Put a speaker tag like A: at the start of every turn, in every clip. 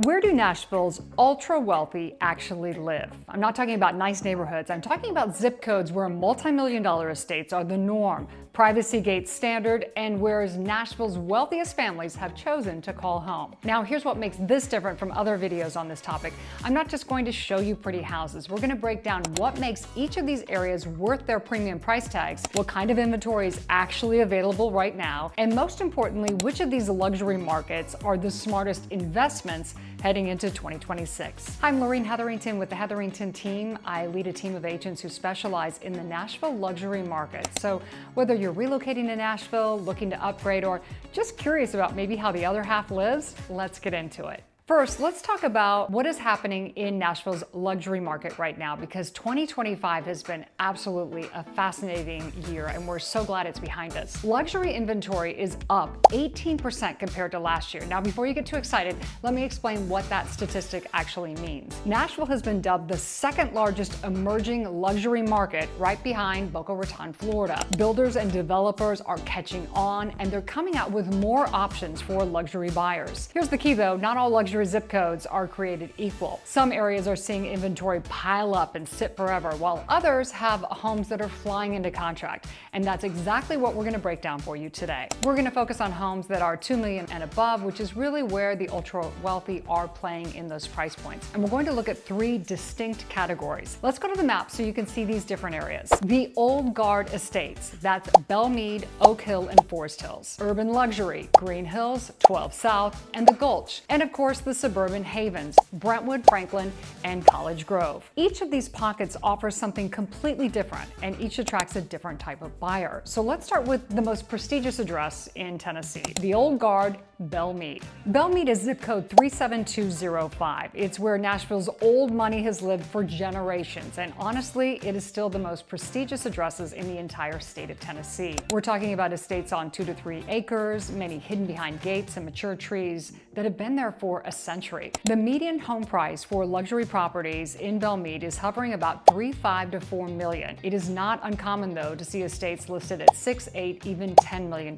A: Where do Nashville's ultra wealthy actually live? I'm not talking about nice neighborhoods. I'm talking about zip codes where multi-million-dollar estates are the norm, privacy gates standard, and where Nashville's wealthiest families have chosen to call home. Now, here's what makes this different from other videos on this topic. I'm not just going to show you pretty houses. We're going to break down what makes each of these areas worth their premium price tags, what kind of inventory is actually available right now, and most importantly, which of these luxury markets are the smartest investments heading into 2026. I'm Lorene Hetherington with the Hetherington team. I lead a team of agents who specialize in the Nashville luxury market. So whether you're relocating to Nashville, looking to upgrade, or just curious about maybe how the other half lives, let's get into it. First, let's talk about what is happening in Nashville's luxury market right now, because 2025 has been absolutely a fascinating year, and we're so glad it's behind us. Luxury inventory is up 18% compared to last year. Now, before you get too excited, let me explain what that statistic actually means. Nashville has been dubbed the second largest emerging luxury market, right behind Boca Raton, Florida. Builders and developers are catching on, and they're coming out with more options for luxury buyers. Here's the key though, not all luxury zip codes are created equal. Some areas are seeing inventory pile up and sit forever, while others have homes that are flying into contract. And that's exactly what we're going to break down for you today. We're going to focus on homes that are $2 million and above, which is really where the ultra wealthy are playing in those price points. And we're going to look at three distinct categories. Let's go to the map so you can see these different areas. The Old Guard Estates, that's Belmead, Oak Hill, and Forest Hills. Urban Luxury, Green Hills, 12 South, and the Gulch. And of course, the suburban havens, Brentwood, Franklin, and College Grove. Each of these pockets offers something completely different, and each attracts a different type of buyer. So let's start with the most prestigious address in Tennessee, the Old Guard, Belmead. Belmead is zip code 37205. It's where Nashville's old money has lived for generations, and honestly, it is still the most prestigious addresses in the entire state of Tennessee. We're talking about estates on 2 to 3 acres, many hidden behind gates and mature trees that have been there for a century. The median home price for luxury properties in Belmead is hovering about $3.5 to $4 million. It is not uncommon though to see estates listed at $6, $8, even $10 million.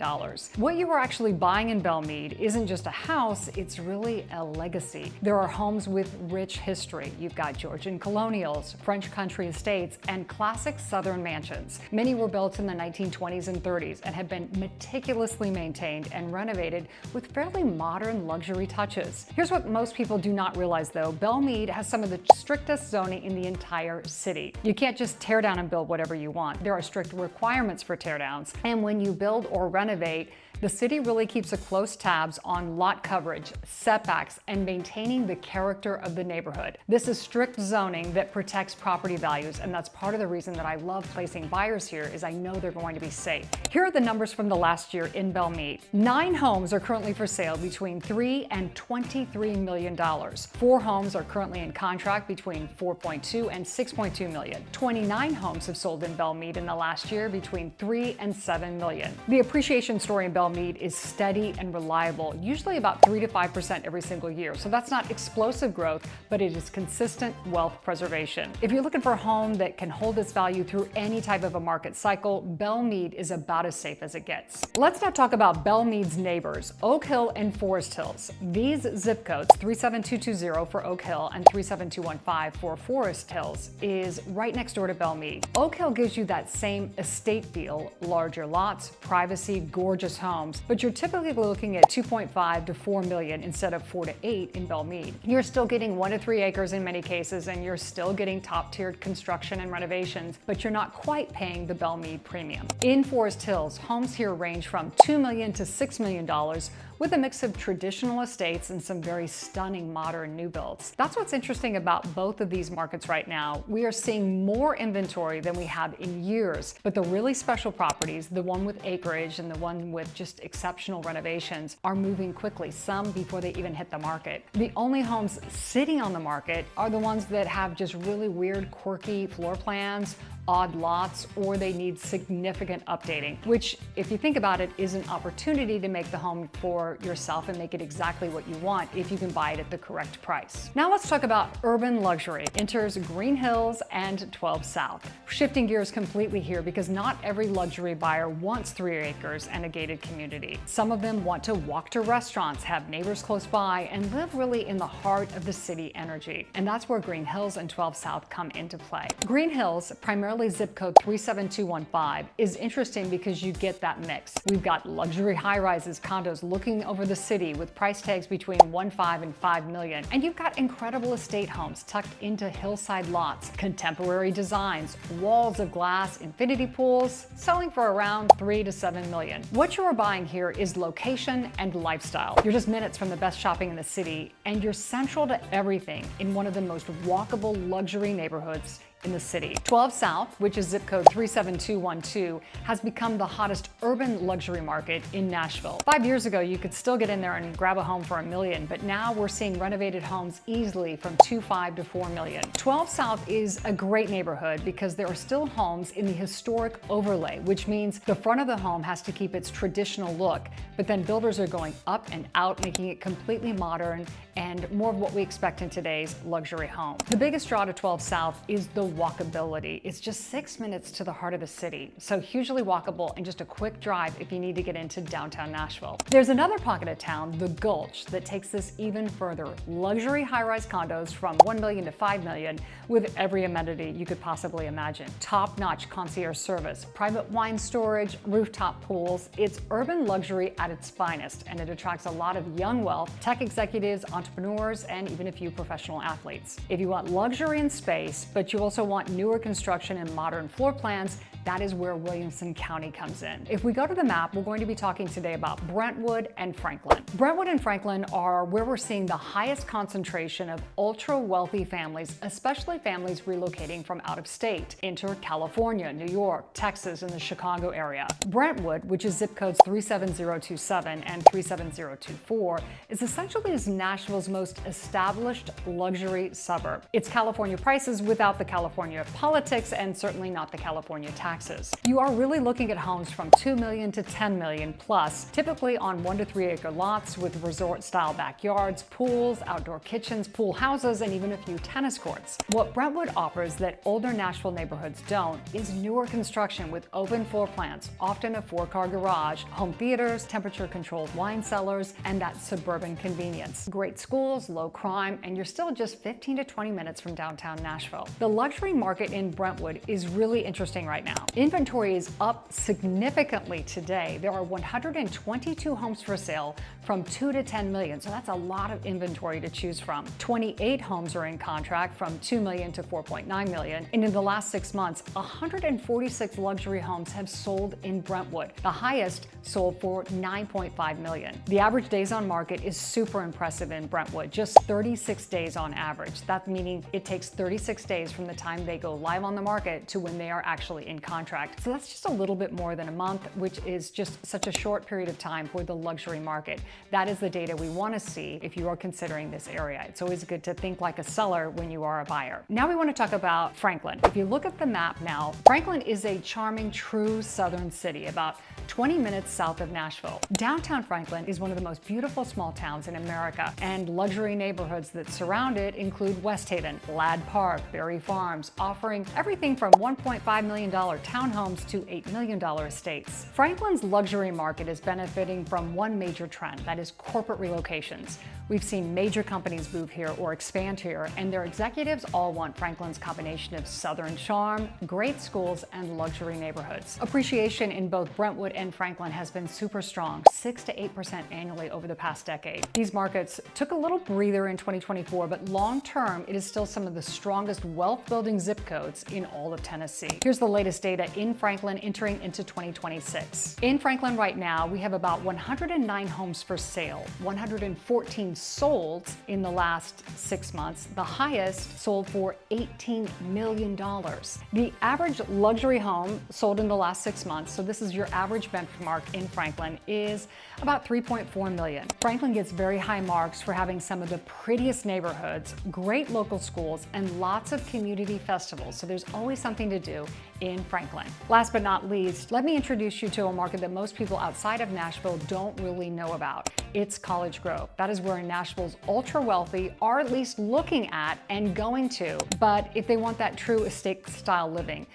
A: What you are actually buying in Belmead isn't just a house, it's really a legacy. There are homes with rich history. You've got Georgian colonials, French country estates, and classic Southern mansions. Many were built in the 1920s and 30s and have been meticulously maintained and renovated with fairly modern luxury touches. Here's what most people do not realize though. Belmead has some of the strictest zoning in the entire city. You can't just tear down and build whatever you want. There are strict requirements for teardowns, and when you build or renovate, the city really keeps a close tabs on lot coverage, setbacks, and maintaining the character of the neighborhood. This is strict zoning that protects property values, and that's part of the reason that I love placing buyers here, is I know they're going to be safe. Here are the numbers from the last year in Belmead. 9 homes are currently for sale between $3 and $23 million. 4 homes are currently in contract between $4.2 and $6.2 million. 29 homes have sold in Belmead in the last year between $3 and $7 million. The appreciation story in Belmead is steady and reliable, usually about 3 to 5% every single year. So that's not explosive growth, but it is consistent wealth preservation. If you're looking for a home that can hold its value through any type of a market cycle, Belmead is about as safe as it gets. Let's now talk about Belmead's neighbors, Oak Hill and Forest Hills. These zip codes, 37220 for Oak Hill and 37215 for Forest Hills, is right next door to Belmead. Oak Hill gives you that same estate feel, larger lots, privacy, gorgeous homes, but you're typically looking at 2.5 to 4 million instead of 4 to 8 in Belmead. You're still getting 1 to 3 acres in many cases, and you're still getting top-tiered construction and renovations, but you're not quite paying the Belmead premium. In Forest Hills, homes here range from $2 million to $6 million, with a mix of traditional estates and some very stunning modern new builds. That's what's interesting about both of these markets right now. We are seeing more inventory than we have in years, but the really special properties, the one with acreage and the one with just exceptional renovations, are moving quickly, some before they even hit the market. The only homes sitting on the market are the ones that have just really weird, quirky floor plans, odd lots or they need significant updating, which, if you think about it, is an opportunity to make the home for yourself and make it exactly what you want if you can buy it at the correct price. Now let's talk about urban luxury. Enters Green Hills and 12 South. Shifting gears completely here because not every luxury buyer wants 3 acres and a gated community. Some of them want to walk to restaurants, have neighbors close by, and live really in the heart of the city energy. And that's where Green Hills and 12 South come into play. Green Hills, primarily zip code 37215, is interesting because you get that mix. We've got luxury high-rises, condos looking over the city with price tags between 1.5 and 5 million. And you've got incredible estate homes tucked into hillside lots, contemporary designs, walls of glass, infinity pools, selling for around 3 to 7 million. What you're buying here is location and lifestyle. You're just minutes from the best shopping in the city, and you're central to everything in one of the most walkable luxury neighborhoods in the city. 12 South, which is zip code 37212, has become the hottest urban luxury market in Nashville. 5 years ago, you could still get in there and grab a home for $1 million, but now we're seeing renovated homes easily from 2.5 to 4 million. 12 South is a great neighborhood because there are still homes in the historic overlay, which means the front of the home has to keep its traditional look, but then builders are going up and out, making it completely modern and more of what we expect in today's luxury home. The biggest draw to 12 South is the walkability. It's just 6 minutes to the heart of the city, so hugely walkable and just a quick drive if you need to get into downtown Nashville. There's another pocket of town, the Gulch, that takes this even further. Luxury high-rise condos from 1 million to 5 million with every amenity you could possibly imagine. Top-notch concierge service, private wine storage, rooftop pools. It's urban luxury at its finest, and it attracts a lot of young wealth, tech executives, entrepreneurs, and even a few professional athletes. If you want luxury and space, but you also want newer construction and modern floor plans, that is where Williamson County comes in. If we go to the map, we're going to be talking today about Brentwood and Franklin. Brentwood and Franklin are where we're seeing the highest concentration of ultra-wealthy families, especially families relocating from out of state into California, New York, Texas, and the Chicago area. Brentwood, which is zip codes 37027 and 37024, is essentially Nashville's most established luxury suburb. It's California prices without the California politics and certainly not the California taxes. You are really looking at homes from 2 million to 10 million plus, typically on 1 to 3 acre lots with resort-style backyards, pools, outdoor kitchens, pool houses, and even a few tennis courts. What Brentwood offers that older Nashville neighborhoods don't is newer construction with open floor plans, often a 4-car garage, home theaters, temperature-controlled wine cellars, and that suburban convenience. Great schools, low crime, and you're still just 15 to 20 minutes from downtown Nashville. The luxury market in Brentwood is really interesting right now. Inventory is up significantly today. There are 122 homes for sale from 2 to 10 million, so that's a lot of inventory to choose from. 28 homes are in contract from 2 million to 4.9 million, and in the last 6 months, 146 luxury homes have sold in Brentwood. The highest sold for 9.5 million. The average days on market is super impressive in Brentwood, just 36 days on average. That meaning it takes 36 days from the time they go live on the market to when they are actually in contract. So that's just a little bit more than a month, which is just such a short period of time for the luxury market. That is the data we want to see if you are considering this area. It's always good to think like a seller when you are a buyer. Now we want to talk about Franklin. If you look at the map now, Franklin is a charming, true southern city, about 20 minutes south of Nashville. Downtown Franklin is one of the most beautiful small towns in America, and luxury neighborhoods that surround it include West Haven, Ladd Park, Berry Farms, offering everything from $1.5 million townhomes to $8 million estates. Franklin's luxury market is benefiting from one major trend, that is corporate relocations. We've seen major companies move here or expand here, and their executives all want Franklin's combination of southern charm, great schools, and luxury neighborhoods. Appreciation in both Brentwood and Franklin has been super strong, 6 to 8% annually over the past decade. These markets took a little breather in 2024, but long term, it is still some of the strongest wealth-building zip codes in all of Tennessee. Here's the latest data in Franklin entering into 2026. In Franklin right now, we have about 109 homes for sale, 114 sold in the last 6 months. The highest sold for $18 million. The average luxury home sold in the last 6 months, so this is your average benchmark in Franklin, is about 3.4 million. Franklin gets very high marks for having some of the prettiest neighborhoods, great local schools, and lots of community festivals, so there's always something to do in Franklin. Last but not least, let me introduce you to a market that most people outside of Nashville don't really know about. It's College Grove. That is where Nashville's ultra wealthy are at least looking at and going to. But if they want that true estate style living,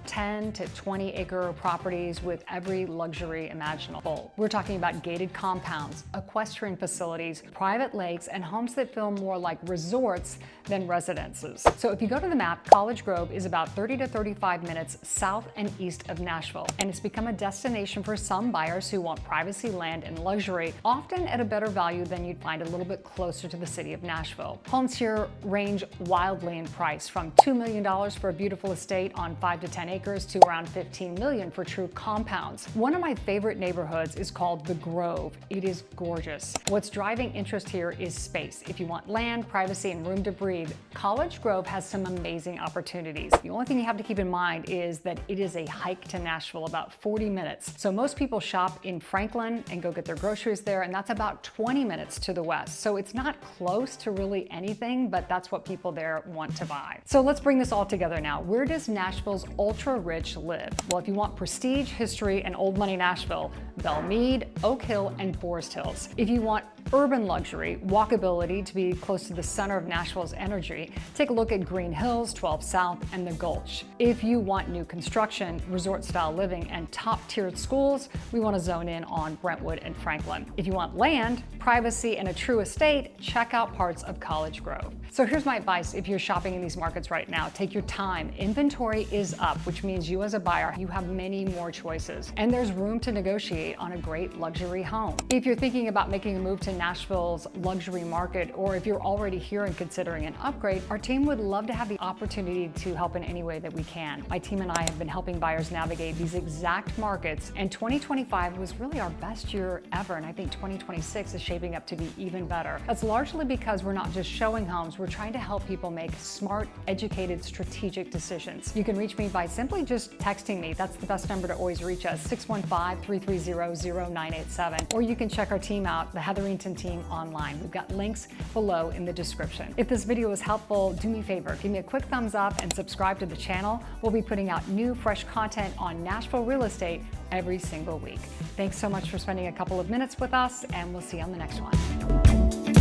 A: 10 to 20 acre properties with every luxury imaginable. We're talking about gated compounds, equestrian facilities, private lakes, and homes that feel more like resorts than residences. So if you go to the map, College Grove is about 30 to 35 minutes south and east of Nashville, and it's become a destination for some buyers who want privacy, land, and luxury, often at a better value than you'd find a little bit closer to the city of Nashville. Homes here range wildly in price, from $2 million for a beautiful estate on 5 to 10 acres to around $15 million for true compounds. One of my favorite neighborhoods is called The Grove. It is gorgeous. What's driving interest here is space. If you want land, privacy, and room to breathe, College Grove has some amazing opportunities. The only thing you have to keep in mind is that it is a hike to Nashville, about 40 minutes. So most people shop in Franklin and go get their groceries there, and that's about 20 minutes to the west. So it's not close to really anything, but that's what people there want to buy. So let's bring this all together now. Where does Nashville's ultra rich live? Well, if you want prestige, history, and old money Nashville, Belmead, Oak Hill, and Forest Hills. If you want urban luxury, walkability to be close to the center of Nashville's energy, take a look at Green Hills, 12 South, and the Gulch. If you want new construction, resort-style living, and top-tiered schools, we want to zone in on Brentwood and Franklin. If you want land, privacy, and a true estate, check out parts of College Grove. So here's my advice if you're shopping in these markets right now. Take your time. Inventory is up, which means you as a buyer, you have many more choices. And there's room to negotiate on a great luxury home. If you're thinking about making a move to Nashville's luxury market, or if you're already here and considering an upgrade, our team would love to have the opportunity to help in any way that we can. My team and I have been helping buyers navigate these exact markets, and 2025 was really our best year ever, and I think 2026 is shaping up to be even better. That's largely because we're not just showing homes, we're trying to help people make smart, educated, strategic decisions. You can reach me by simply just texting me. That's the best number to always reach us, 615-330-0987. Or you can check our team out, the Hetherington team, online. We've got links below in the description. If this video was helpful, do me a favor, give me a quick thumbs up and subscribe to the channel. We'll be putting out new, fresh content on Nashville real estate every single week. Thanks so much for spending a couple of minutes with us, and we'll see you on the next one.